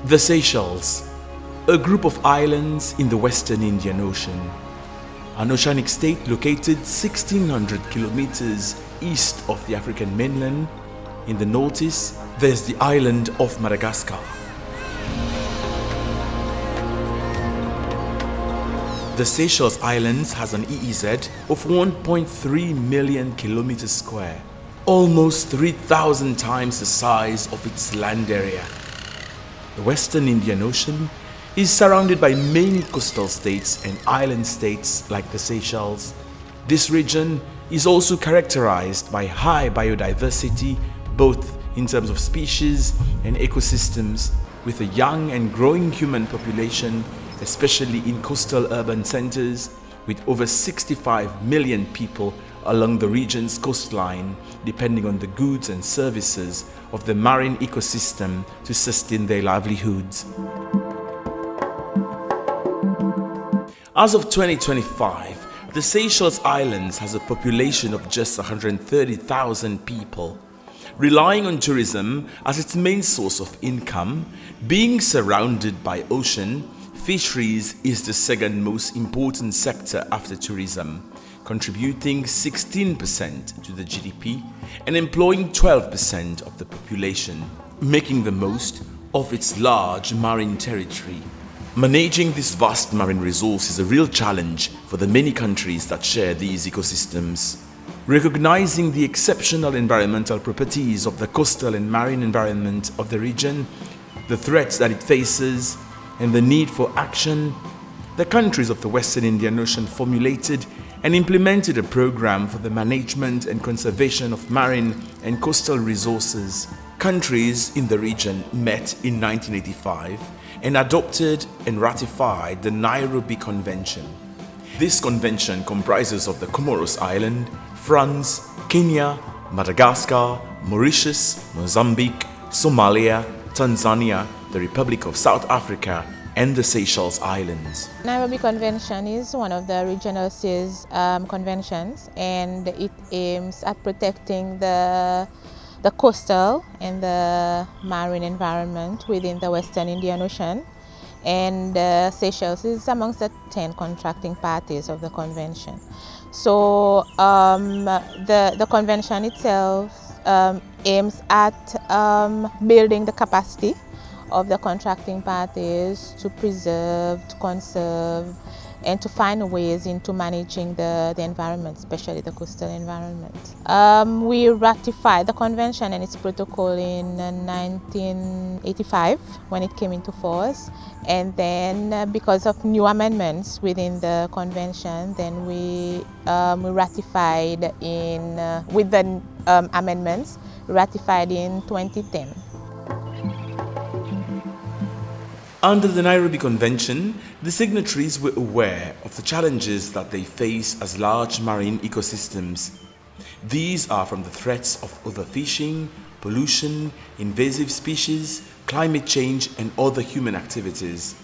The Seychelles, a group of islands in the Western Indian Ocean, an oceanic state located 1,600 kilometers east of the African mainland. In the northeast, there's the island of Madagascar. The Seychelles Islands has an EEZ of 1.3 million kilometers square, almost 3,000 times the size of its land area. The Western Indian Ocean is surrounded by many coastal states and island states like the Seychelles. This region is also characterized by high biodiversity, both in terms of species and ecosystems, with a young and growing human population, especially in coastal urban centers, with over 65 million people along the region's coastline, depending on the goods and services of the marine ecosystem to sustain their livelihoods. As of 2025, the Seychelles Islands has a population of just 130,000 people. Relying on tourism as its main source of income, being surrounded by ocean, fisheries is the second most important sector after tourism, contributing 16% to the GDP and employing 12% of the population, making the most of its large marine territory. Managing this vast marine resource is a real challenge for the many countries that share these ecosystems. Recognizing the exceptional environmental properties of the coastal and marine environment of the region, the threats that it faces, and the need for action, the countries of the Western Indian Ocean formulated and implemented a program for the management and conservation of marine and coastal resources. Countries in the region met in 1985 and adopted and ratified the Nairobi Convention. This convention comprises of the Comoros Island, France, Kenya, Madagascar, Mauritius, Mozambique, Somalia, Tanzania, the Republic of South Africa, and the Seychelles Islands. Nairobi Convention is one of the regional SEAS conventions, and it aims at protecting the coastal and the marine environment within the Western Indian Ocean. And Seychelles is amongst the 10 contracting parties of the convention. So the convention itself aims at building the capacity of the contracting parties to preserve, to conserve, and to find ways into managing the environment, especially the coastal environment. We ratified the convention and its protocol in 1985 when it came into force, and then because of new amendments within the convention, then we ratified with the amendments ratified in 2010. Under the Nairobi Convention, the signatories were aware of the challenges that they face as large marine ecosystems. These are from the threats of overfishing, pollution, invasive species, climate change, and other human activities.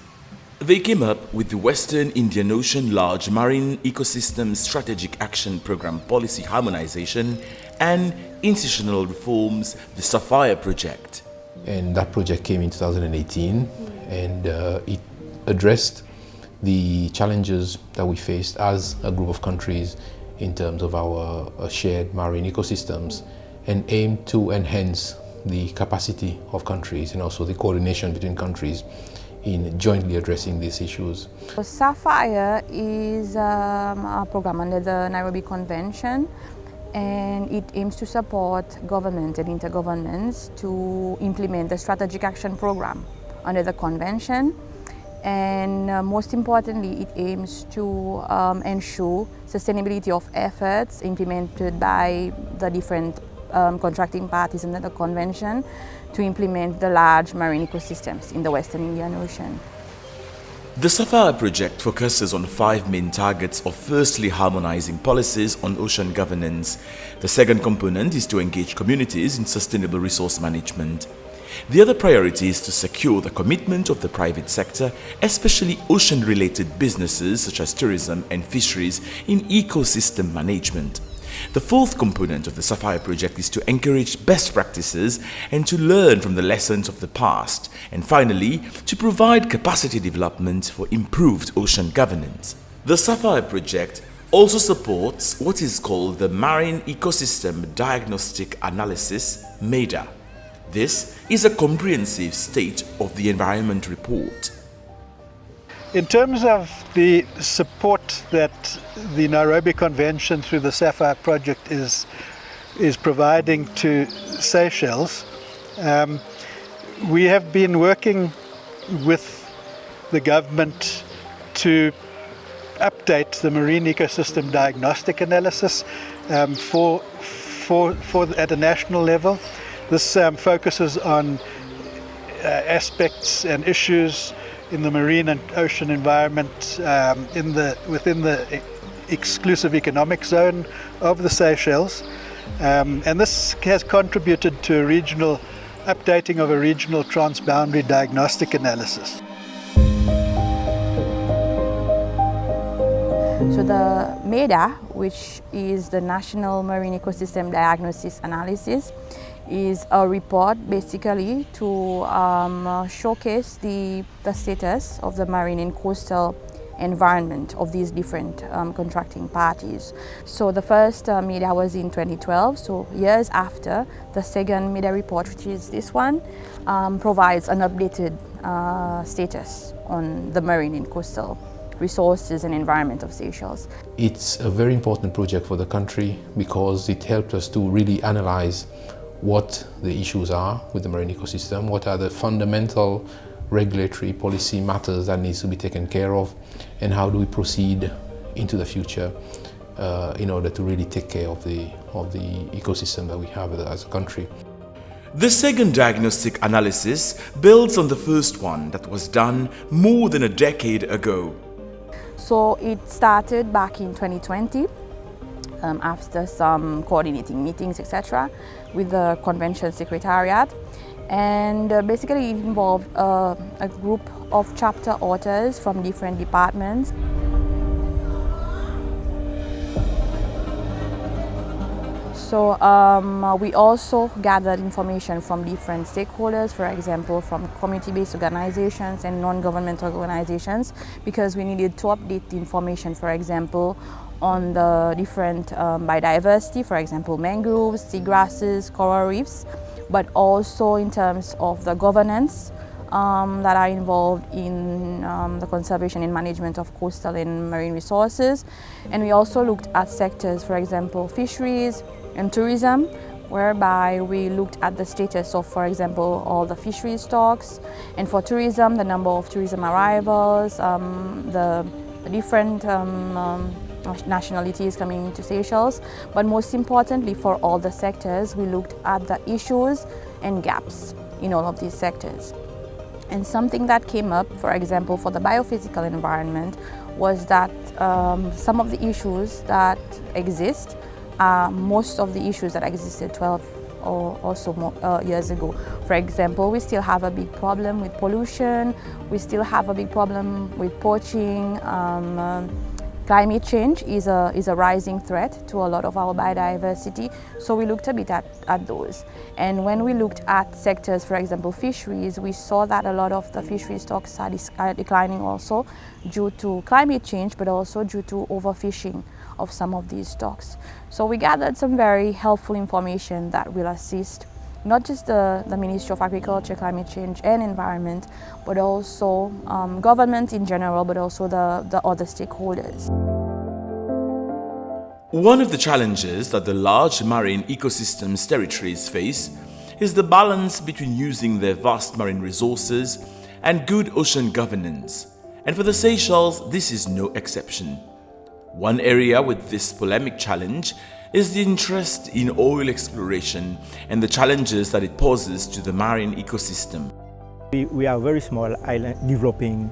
They came up with the Western Indian Ocean Large Marine Ecosystem Strategic Action Program Policy Harmonization and Institutional Reforms, the SAPPHIRE project. And that project came in 2018, and it addressed the challenges that we faced as a group of countries in terms of our shared marine ecosystems, and aimed to enhance the capacity of countries and also the coordination between countries in jointly addressing these issues. SAPPHIRE is a program under the Nairobi Convention, and it aims to support governments and intergovernments to implement the strategic action program under the convention. And most importantly, it aims to ensure sustainability of efforts implemented by the different contracting parties under the convention to implement the large marine ecosystems in the Western Indian Ocean. The SAPPHIRE project focuses on 5 main targets of firstly harmonizing policies on ocean governance. The second component is to engage communities in sustainable resource management. The other priority is to secure the commitment of the private sector, especially ocean-related businesses such as tourism and fisheries, in ecosystem management. The fourth component of the SAPPHIRE project is to encourage best practices and to learn from the lessons of the past, and finally, to provide capacity development for improved ocean governance. The SAPPHIRE project also supports what is called the Marine Ecosystem Diagnostic Analysis, MEDA. This is a comprehensive state of the environment report. In terms of the support that the Nairobi Convention through the SAPPHIRE project is providing to Seychelles, we have been working with the government to update the Marine Ecosystem Diagnostic Analysis at a national level. This focuses on aspects and issues in the marine and ocean environment within the exclusive economic zone of the Seychelles. And this has contributed to a regional updating of a regional transboundary diagnostic analysis. So the MEDA, which is the National Marine Ecosystem Diagnosis Analysis, is a report basically to showcase the status of the marine and coastal environment of these different contracting parties. So the first MEDA was in 2012, so years after. The second MEDA report, which is this one, provides an updated status on the marine and coastal resources and environment of Seychelles. It's a very important project for the country because it helped us to really analyze what the issues are with the marine ecosystem, what are the fundamental regulatory policy matters that needs to be taken care of, and how do we proceed into the future in order to really take care of the ecosystem that we have as a country. The second diagnostic analysis builds on the first one that was done more than a decade ago. So it started back in 2020 after some coordinating meetings, etc., with the convention secretariat, and basically it involved a group of chapter authors from different departments. So we also gathered information from different stakeholders, for example, from community-based organizations and non-governmental organizations, because we needed to update the information, for example, on the different biodiversity, for example, mangroves, seagrasses, coral reefs, but also in terms of the governance that are involved in the conservation and management of coastal and marine resources. And we also looked at sectors, for example, fisheries and tourism, whereby we looked at the status of, for example, all the fishery stocks, and for tourism, the number of tourism arrivals, the different nationalities coming to Seychelles. But most importantly, for all the sectors, we looked at the issues and gaps in all of these sectors. And something that came up, for example, for the biophysical environment, was that some of the issues that exist are most of the issues that existed 12 or so more years ago. For example, we still have a big problem with pollution, we still have a big problem with poaching. Climate change is a rising threat to a lot of our biodiversity, so we looked a bit at those. And when we looked at sectors, for example, fisheries, we saw that a lot of the fishery stocks are declining also due to climate change, but also due to overfishing of some of these stocks. So we gathered some very helpful information that will assist not just the Ministry of Agriculture, Climate Change and Environment, but also government in general, but also the other stakeholders. One of the challenges that the large marine ecosystems territories face is the balance between using their vast marine resources and good ocean governance. And for the Seychelles, this is no exception. One area with this polemic challenge is the interest in oil exploration and the challenges that it poses to the marine ecosystem. We are a very small island, developing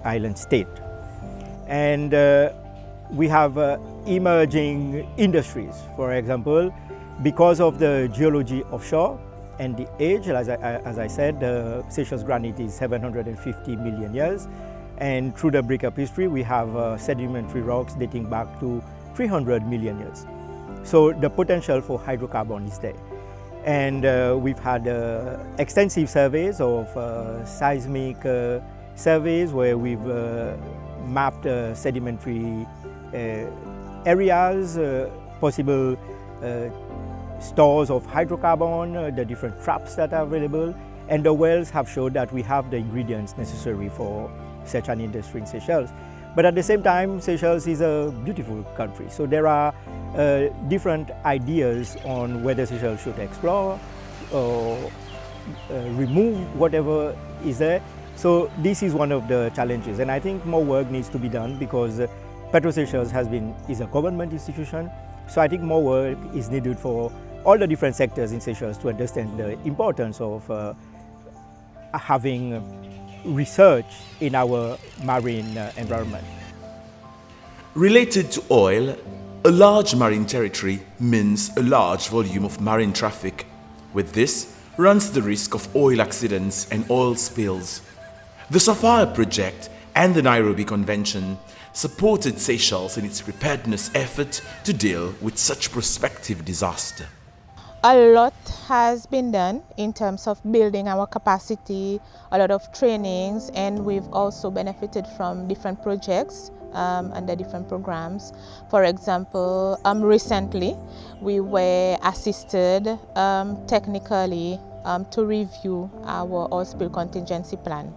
island state, and we have emerging industries. For example, because of the geology offshore and the age, as I said, the Seychelles granite is 750 million years, and through the breakup history we have sedimentary rocks dating back to 300 million years. So the potential for hydrocarbon is there. And we've had extensive surveys of seismic surveys where we've mapped sedimentary areas, possible stores of hydrocarbon, the different traps that are available, and the wells have showed that we have the ingredients necessary for such an industry in Seychelles. But at the same time, Seychelles is a beautiful country, so there are different ideas on whether Seychelles should explore or remove whatever is there. So this is one of the challenges, and I think more work needs to be done because PetroSeychelles is a government institution. So I think more work is needed for all the different sectors in Seychelles to understand the importance of having research in our marine environment. Related to oil, a large marine territory means a large volume of marine traffic. With this runs the risk of oil accidents and oil spills. The SAPPHIRE project and the Nairobi Convention supported Seychelles in its preparedness effort to deal with such prospective disaster. A lot has been done in terms of building our capacity, a lot of trainings, and we've also benefited from different projects under different programs. For example, recently we were assisted technically to review our oil spill contingency plan.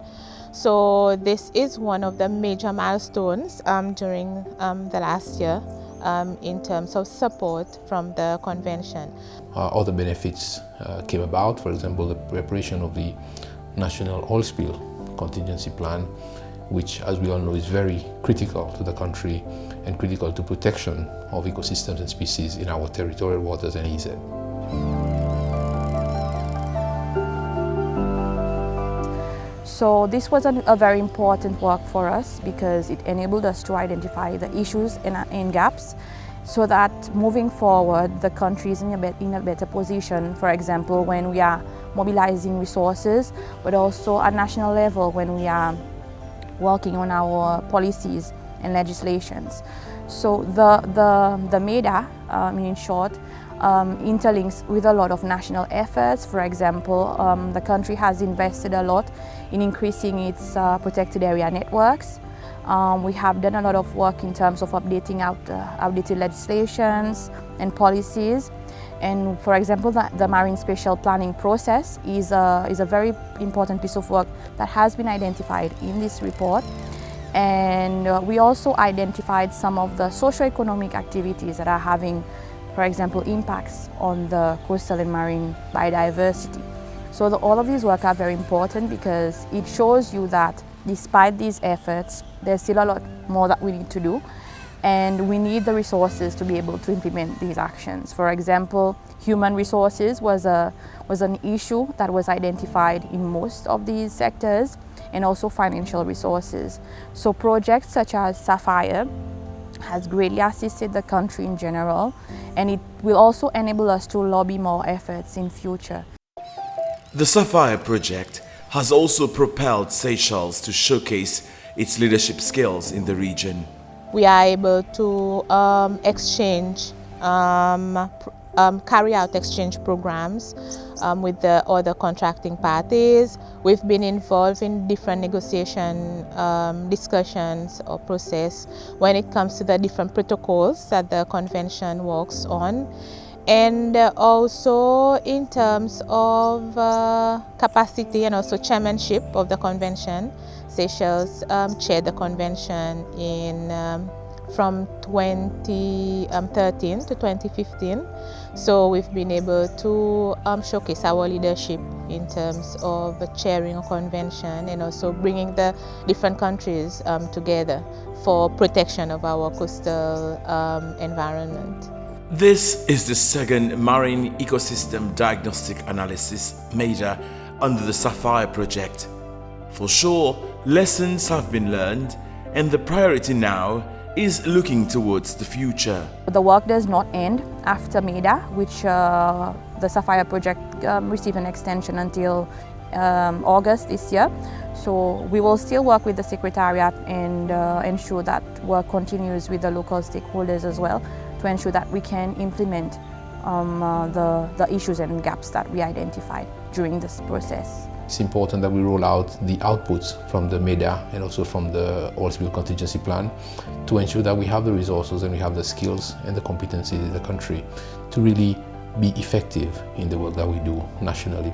So this is one of the major milestones during the last year in terms of support from the convention. Other benefits came about, for example, the preparation of the National Oil Spill Contingency Plan, which, as we all know, is very critical to the country and critical to protection of ecosystems and species in our territorial waters and EZ. So this was a very important work for us because it enabled us to identify the issues and gaps so that moving forward the country is in a better position, for example, when we are mobilizing resources, but also at national level when we are working on our policies and legislations. So the MEDA, in short, interlinks with a lot of national efforts. For example, the country has invested a lot in increasing its protected area networks. We have done a lot of work in terms of updating outdated legislations and policies. And for example, the marine spatial planning process is a very important piece of work that has been identified in this report. And we also identified some of the socio-economic activities that are having, for example, impacts on the coastal and marine biodiversity. So all of these work are very important because it shows you that despite these efforts, there's still a lot more that we need to do, and we need the resources to be able to implement these actions. For example, human resources was an issue that was identified in most of these sectors, and also financial resources. So projects such as SAPPHIRE has greatly assisted the country in general, and it will also enable us to lobby more efforts in future. The SAPPHIRE project has also propelled Seychelles to showcase its leadership skills in the region. We are able to carry out exchange programs with the other contracting parties. We've been involved in different negotiation discussions or process when it comes to the different protocols that the convention works on. And also in terms of capacity and also chairmanship of the convention, Seychelles chaired the convention from 2013 to 2015. So we've been able to showcase our leadership in terms of chairing a convention and also bringing the different countries together for protection of our coastal environment. This is the second Marine Ecosystem Diagnostic Analysis, MEDA, under the SAPPHIRE project. For sure, lessons have been learned, and the priority now is looking towards the future. The work does not end after MEDA, which the SAPPHIRE project received an extension until August this year. So we will still work with the Secretariat and ensure that work continues with the local stakeholders as well to ensure that we can implement the issues and gaps that we identified during this process. It's important that we roll out the outputs from the MEDA and also from the Oil Spill Contingency Plan to ensure that we have the resources and we have the skills and the competencies in the country to really be effective in the work that we do nationally.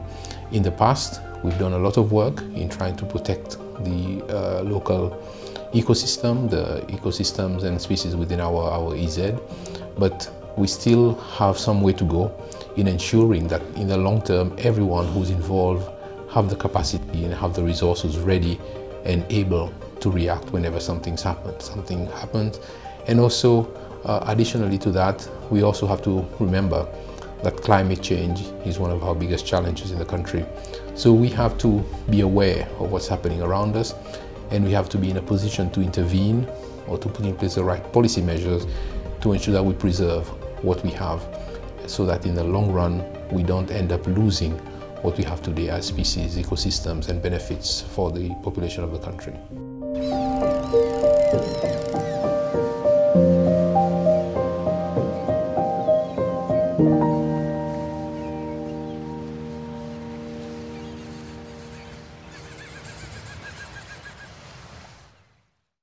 In the past, we've done a lot of work in trying to protect the local ecosystem, the ecosystems and species within our EZ, but we still have some way to go in ensuring that in the long term, everyone who's involved have the capacity and have the resources ready and able to react whenever something happens. And also, additionally to that, we also have to remember that climate change is one of our biggest challenges in the country. So we have to be aware of what's happening around us, and we have to be in a position to intervene or to put in place the right policy measures to ensure that we preserve what we have, so that in the long run we don't end up losing what we have today as species, ecosystems and benefits for the population of the country.